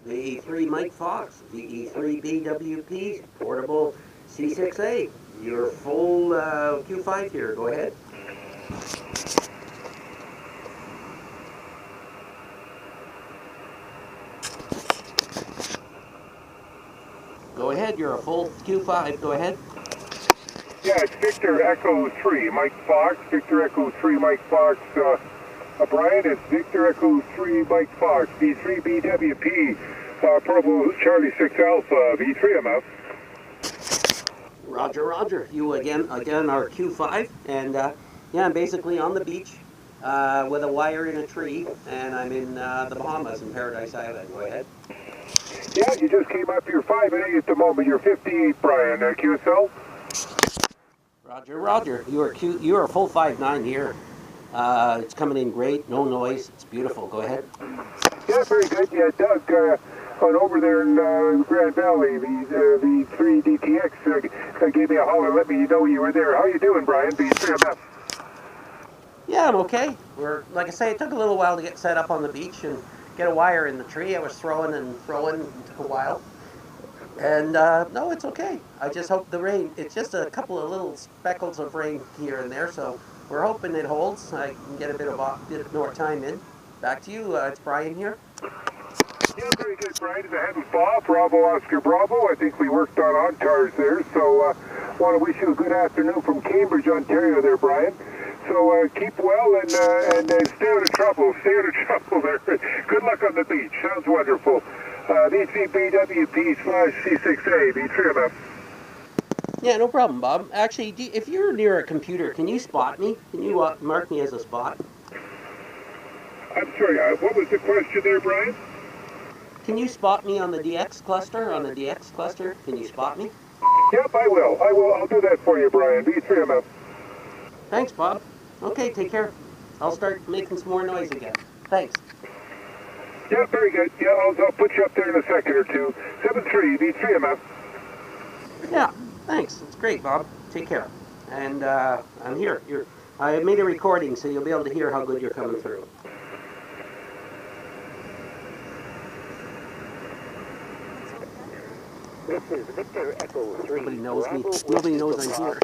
VE3 Mike Fox, VE3BWP, portable C6A. Your full Q5 here. Go ahead. Go ahead, you're a full Q5. Go ahead. Yeah, it's Victor Echo 3, Mike Fox. Victor Echo 3, Mike Fox. Brian, it's Victor Echo 3, Mike Fox. VE3BWP, Purple Charlie 6 Alpha, VE3MF. Roger, roger. You again are Q5, and yeah, I'm basically on the beach with a wire in a tree, and I'm in the Bahamas in Paradise Island. Go ahead. Yeah, you just came up. You're 5 and 8 at the moment. You're 58, Brian. QSL. Roger, roger. You are a full 5.9 here. It's coming in great. No noise. It's beautiful. Go ahead. Yeah, very good. Yeah, Doug, on over there in Grand Valley, the 3DTX gave me a holler, let me know you were there. How you doing, Brian? VE3MF. Yeah, I'm okay. Like I say, it took a little while to get set up on the beach and get a wire in the tree. I was throwing and throwing. It took a while. And no, it's okay. I just hope the rain, it's just a couple of little speckles of rain here and there, so we're hoping it holds. I can get a bit more time in. Back to you. It's Brian here. Yeah, very good, Brian. Ahead with Bob, Bravo, Oscar, Bravo. I think we worked on cars there, so want to wish you a good afternoon from Cambridge, Ontario there, Brian. So keep well and stay out of trouble. Stay out of trouble there. Good luck on the beach. Sounds wonderful. VE3BWP/C6A, VE3MF. Yeah, no problem, Bob. Actually, if you're near a computer, can you spot me? Can you mark me as a spot? I'm sorry, what was the question there, Brian? Can you spot me on the DX cluster? On the DX cluster, can you spot me? Yep, I will. I'll do that for you, Brian. VE3MF. Thanks, Bob. Okay, take care. I'll start making some more noise again. Thanks. Yeah, very good. Yeah, I'll put you up there in a second or two. 7-3, VE3MF. Yeah, thanks. It's great, Bob. Take care. And I'm here. I made a recording, so you'll be able to hear how good you're coming through. This is Victor Echo 3. Nobody knows me. Nobody knows I'm here.